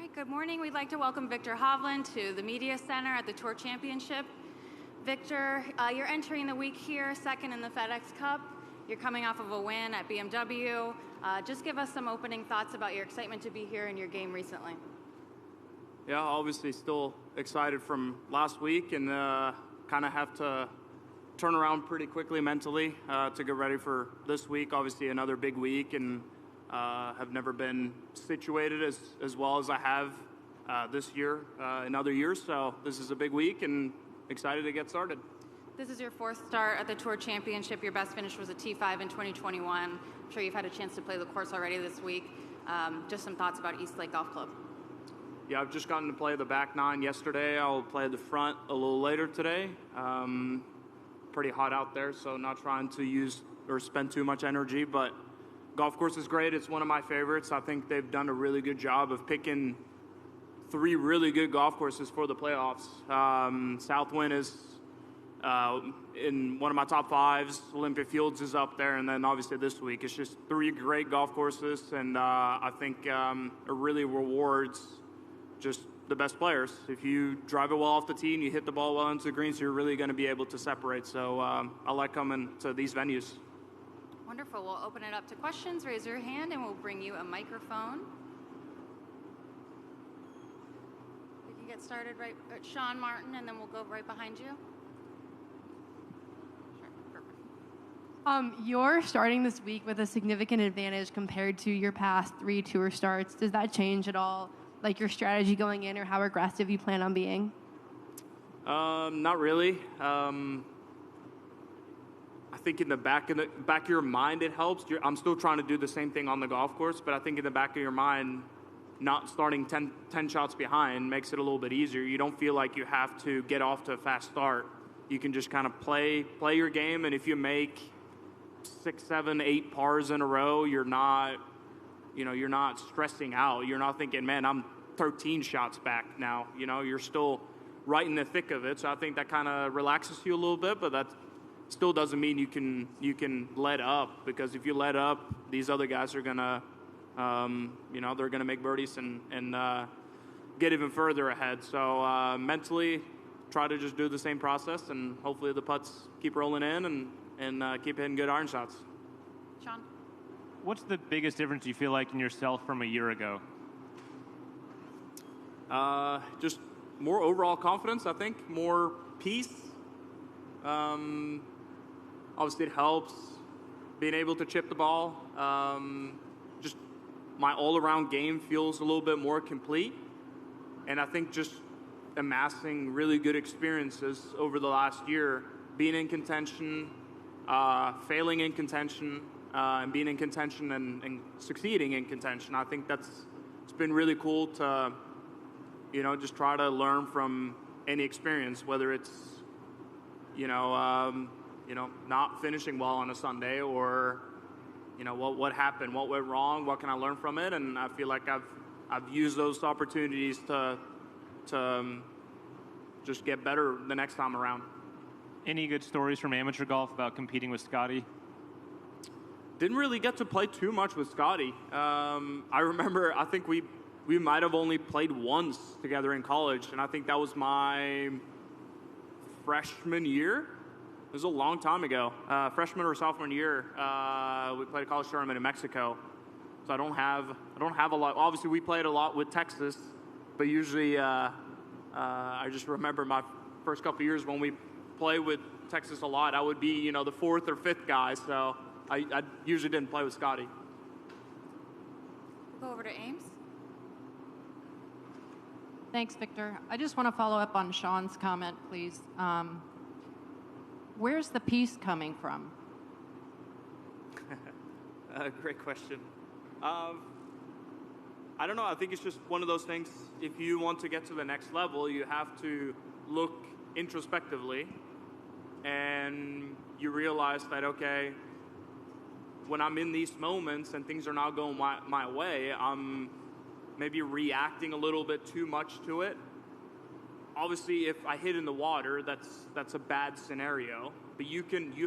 right, good morning. We'd like to welcome Viktor Hovland to the Media Center at the Tour Championship. Viktor, you're entering the week here, second in the FedEx Cup. You're coming off of a win at BMW. Just give us some opening thoughts about your excitement to be here in your game recently. Yeah, obviously still excited from last week and kind of have to turn around pretty quickly mentally to get ready for this week. Obviously another big week, and have never been situated as well as I have this year in other years. So this is a big week and excited to get started. This is your fourth start at the Tour Championship. Your best finish was a T5 in 2021. I'm sure you've had a chance to play the course already this week. Just some thoughts about East Lake Golf Club. Yeah, I've just gotten to play the back nine yesterday. I'll play the front a little later today. Pretty hot out there, so not trying to use or spend too much energy, but golf course is great. It's one of my favorites. I think they've done a really good job of picking three really good golf courses for the playoffs. Southwind is in one of my top fives. Olympia Fields is up there, and then obviously this week it's just three great golf courses, and I think it really rewards just the best players. If you drive it well off the tee and you hit the ball well into the greens, you're really going to be able to separate. So I like coming to these venues. Wonderful. We'll open it up to questions. Raise your hand and we'll bring you a microphone. We can get started right at Sean Martin, and then we'll go right behind you. Sure. Perfect. You're starting this week with a significant advantage compared to your past three tour starts. Does that change at all, like your strategy going in or how aggressive you plan on being? Not really. I think in the back of your mind it helps. I'm still trying to do the same thing on the golf course, but I think in the back of your mind, not starting 10 shots behind makes it a little bit easier. You don't feel like you have to get off to a fast start. You can just kind of play your game, and if you make 6, 7, 8 pars in a row, you're not stressing out. You're not thinking, man, I'm 13 shots back now. You're still right in the thick of it. So I think that kind of relaxes you a little bit, but that still doesn't mean you can let up, because if you let up, these other guys are gonna, they're gonna make birdies and get even further ahead. So mentally, try to just do the same process, and hopefully the putts keep rolling in and keep hitting good iron shots. Sean? What's the biggest difference you feel like in yourself from a year ago? Just more overall confidence, I think, more peace. Obviously it helps being able to chip the ball. Just my all-around game feels a little bit more complete. And I think just amassing really good experiences over the last year, being in contention, failing in contention, and being in contention and succeeding in contention. I think it's been really cool to, just try to learn from any experience, whether it's, not finishing well on a Sunday, or, what happened, what went wrong, what can I learn from it? And I feel like I've used those opportunities to just get better the next time around. Any good stories from amateur golf about competing with Scotty? Didn't really get to play too much with Scotty. I remember, I think we might have only played once together in college, and I think that was my freshman year. It was a long time ago. Freshman or sophomore year, we played a college tournament in Mexico. So I don't have a lot. Obviously, we played a lot with Texas, but usually I just remember my first couple of years when we played with Texas a lot, I would be the fourth or fifth guy. So I usually didn't play with Scotty. We'll go over to Ames. Thanks, Viktor. I just want to follow up on Sean's comment, please. Where's the peace coming from? Great question. I don't know. I think it's just one of those things. If you want to get to the next level, you have to look introspectively, and you realize that, okay, when I'm in these moments and things are not going my way, I'm maybe reacting a little bit too much to it. Obviously, if I hit in the water, that's a bad scenario. But you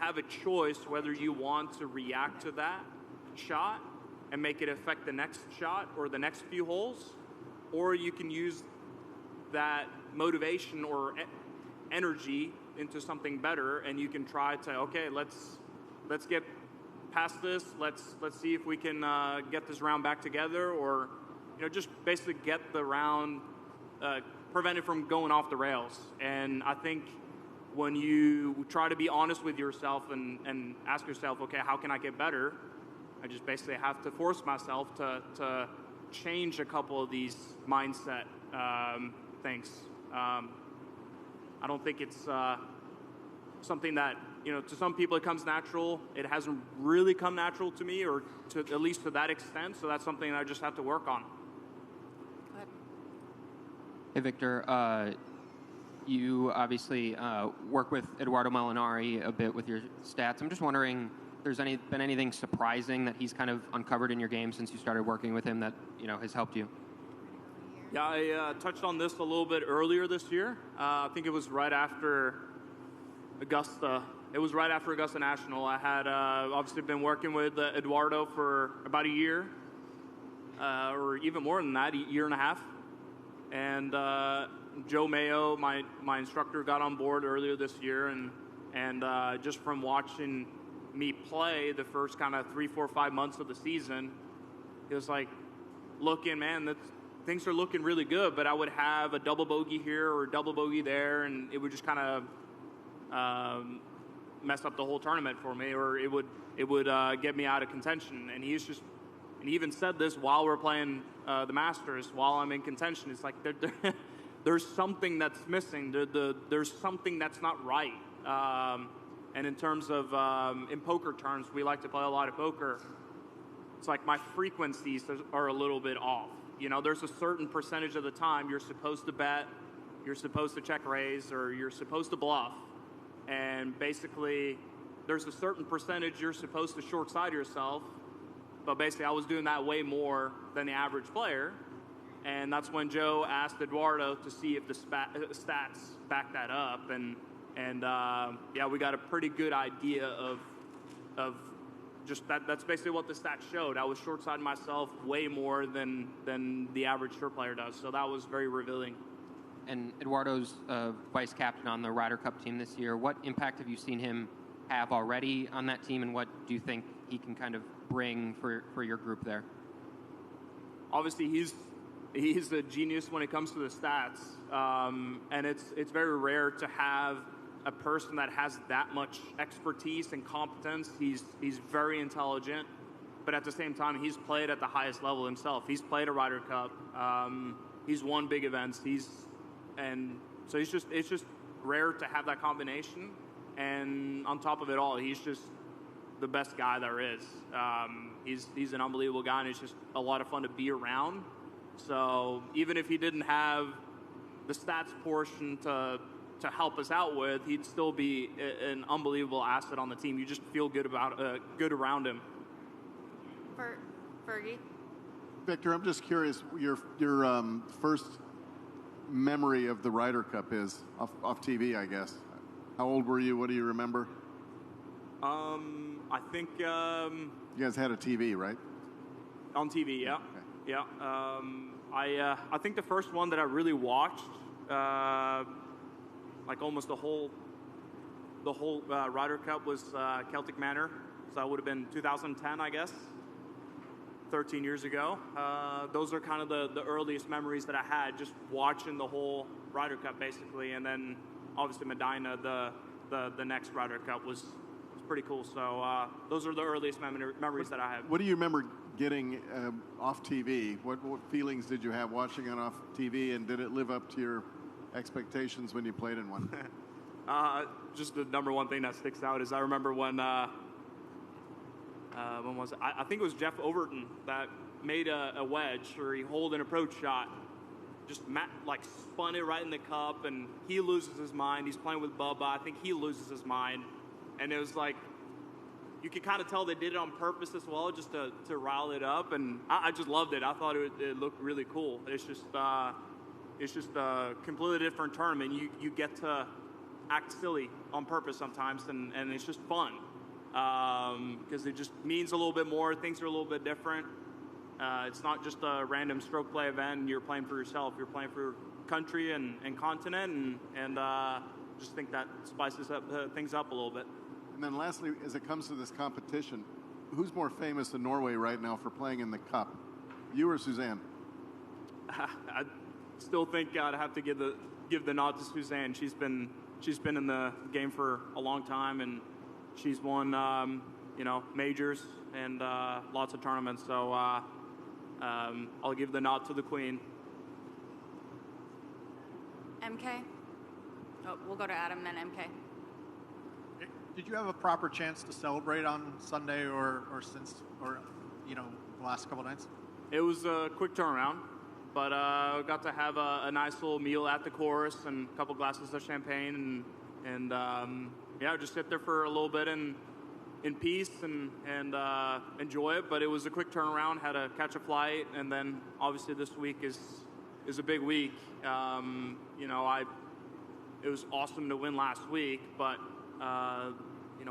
have a choice whether you want to react to that shot and make it affect the next shot or the next few holes, or you can use that motivation or energy into something better, and you can try to, okay, let's get past this. Let's see if we can get this round back together, or just basically get the round prevented from going off the rails. And I think when you try to be honest with yourself and ask yourself, okay, how can I get better? I just basically have to force myself to change a couple of these mindset things. I don't think it's something that, to some people it comes natural. It hasn't really come natural to me, or to at least to that extent. So that's something that I just have to work on. Go ahead. Hey, Victor. You obviously work with Eduardo Molinari a bit with your stats. I'm just wondering, there's been anything surprising that he's kind of uncovered in your game since you started working with him that has helped you? Yeah, I touched on this a little bit earlier this year. I think it was right after Augusta. It was right after Augusta National. I had obviously been working with Eduardo for about a year, or even more than that, a year and a half. And Joe Mayo, my instructor, got on board earlier this year, and just from watching me play the first kind of 3, 4, 5 months of the season, it was like, looking, man, things are looking really good, but I would have a double bogey here or a double bogey there, and it would just kind of mess up the whole tournament for me, or it would get me out of contention. And he even said this while we're playing the Masters, while I'm in contention. It's like there's something that's missing. There's something that's not right. And in terms of in poker terms, we like to play a lot of poker. It's like my frequencies are a little bit off. There's a certain percentage of the time you're supposed to bet, you're supposed to check raise, or you're supposed to bluff. And basically, there's a certain percentage you're supposed to short side yourself. But basically, I was doing that way more than the average player. And that's when Joe asked Eduardo to see if the stats back that up. And yeah, we got a pretty good idea of just that. That's basically what the stats showed. I was short-siding myself way more than the average short player does. So that was very revealing. And Eduardo's vice captain on the Ryder Cup team this year. What impact have you seen him have already on that team, and what do you think he can kind of bring for your group there? Obviously, he's a genius when it comes to the stats, and it's very rare to have a person that has that much expertise and competence. He's very intelligent, but at the same time, he's played at the highest level himself. He's played a Ryder Cup. He's won big events. So it's just rare to have that combination. And on top of it all, he's just the best guy there is. He's an unbelievable guy, and it's just a lot of fun to be around. So even if he didn't have the stats portion to help us out with, he'd still be an unbelievable asset on the team. You just feel good around him. Fergie? Victor, I'm just curious, your first memory of the Ryder Cup is off TV, I guess. How old were you? What do you remember? I think you guys had a TV, right? On TV, yeah. Okay. Yeah. I think the first one that I really watched, like almost the whole Ryder Cup, was Celtic Manor. So that would have been 2010, I guess. 13 years ago. Those are kind of the earliest memories that I had, just watching the whole Ryder Cup, basically. And then obviously Medina, the next Ryder Cup was pretty cool. So those are the earliest memories that I have. What do you remember getting off TV? What feelings did you have watching it off TV, and did it live up to your expectations when you played in one? Just the number one thing that sticks out is I remember when was it? I think it was Jeff Overton that made a wedge, or he holed an approach shot, just spun it right in the cup, and he loses his mind. He's playing with Bubba. I think he loses his mind. And it was like, you could kind of tell they did it on purpose as well, just to rile it up. And I just loved it. I thought it looked really cool. It's just a completely different tournament. You get to act silly on purpose sometimes, and it's just fun. Because it just means a little bit more. Things are a little bit different. it's not just a random stroke play event and you're playing for yourself. You're playing for your country and continent, and just think that spices up things up a little bit. And then lastly, as it comes to this competition, who's more famous in Norway right now for playing in the Cup? You or Suzanne? I still think I'd have to give the nod to Suzanne. She's been in the game for a long time, and she's won majors and lots of tournaments. So I'll give the nod to the queen. MK? Oh, we'll go to Adam, then MK. Did you have a proper chance to celebrate on Sunday or the last couple nights? It was a quick turnaround, but got to have a nice little meal at the course and a couple glasses of champagne and just sit there for a little bit in peace and enjoy it. But it was a quick turnaround. Had to catch a flight, and then obviously this week is a big week. It was awesome to win last week, but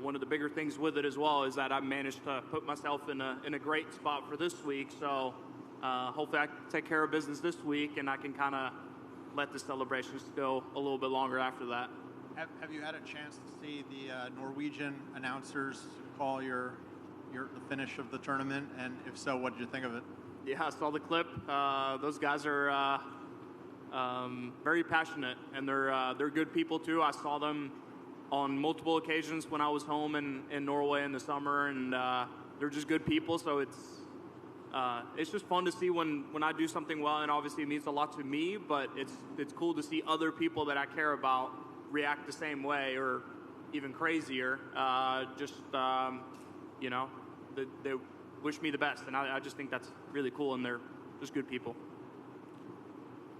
one of the bigger things with it as well is that I managed to put myself in a great spot for this week. So hopefully I can take care of business this week, and I can kind of let the celebrations go a little bit longer after that. Have you had a chance to see the Norwegian announcers call the finish of the tournament? And if so, what did you think of it? Yeah, I saw the clip. Those guys are very passionate, and they're good people too. I saw them on multiple occasions when I was home in Norway in the summer, and they're just good people. So it's just fun to see when I do something well, and obviously it means a lot to me. But it's cool to see other people that I care about react the same way or even crazier. They wish me the best, and I just think that's really cool, and they're just good people.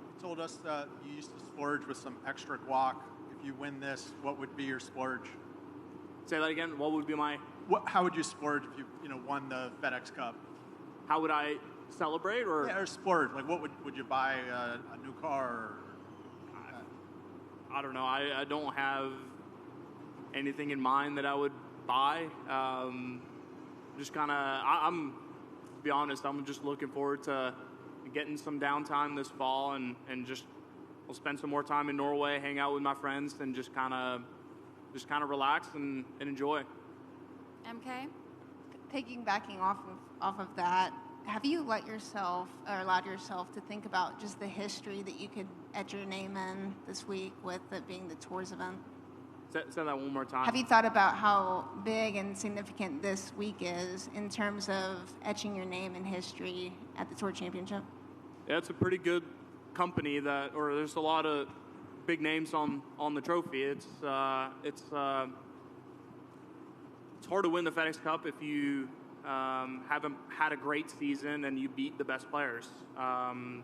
You told us that you used to splurge with some extra guac. If you win this, what would be your splurge? Say that again. What would be my? How would you splurge if you won the FedEx Cup? How would I celebrate or? Yeah, or splurge. Like, what would you buy a new car? Or, I don't know. I don't have anything in mind that I would buy. Just kind of. I'm to be honest. I'm just looking forward to getting some downtime this fall and just. We'll spend some more time in Norway, hang out with my friends, and just kind of relax and enjoy. MK? Piggybacking off of that, have you allowed yourself to think about just the history that you could etch your name in this week with it being the Tours event? Say that one more time. Have you thought about how big and significant this week is in terms of etching your name in history at the Tour Championship? Yeah, it's a pretty good company there's a lot of big names on the trophy. It's hard to win the FedEx Cup if you haven't had a great season and you beat the best players. You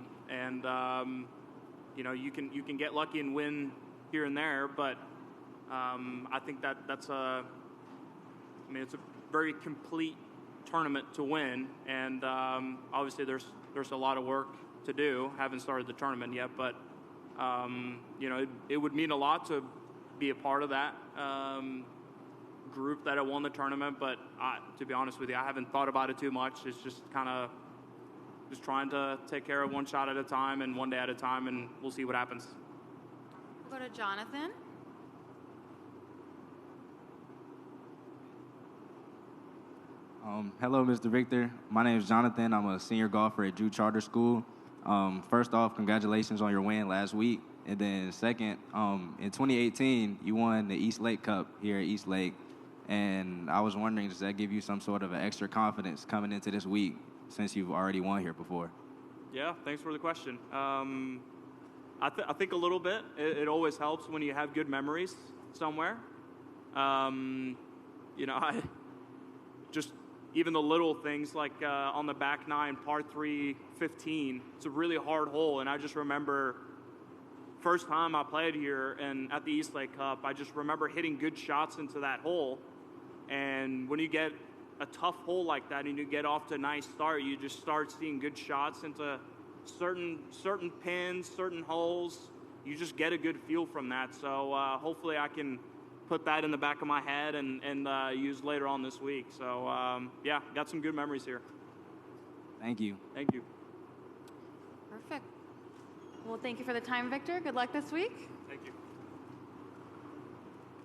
can get lucky and win here and there, but I think it's a very complete tournament to win, and obviously there's a lot of work to do. Haven't started the tournament yet, but it would mean a lot to be a part of that group that won the tournament. But to be honest with you, I haven't thought about it too much. It's just kind of just trying to take care of one shot at a time and one day at a time, and we'll see what happens. We'll go to Jonathan. Hello, Mr. Victor. My name is Jonathan. I'm a senior golfer at Drew Charter School. First off, congratulations on your win last week. And then second, in 2018, you won the East Lake Cup here at East Lake. And I was wondering, does that give you some sort of an extra confidence coming into this week since you've already won here before? Yeah, thanks for the question. I think a little bit. It always helps when you have good memories somewhere. I just even the little things like on the back nine, par 3, 15. It's a really hard hole, and I just remember first time I played here and at the East Lake Cup, I just remember hitting good shots into that hole. And when you get a tough hole like that and you get off to a nice start, you just start seeing good shots into certain pins, certain holes. You just get a good feel from that. So hopefully I can put that in the back of my head and use later on this week. So, got some good memories here. Thank you. Thank you. Perfect. Well, thank you for the time, Victor. Good luck this week. Thank you.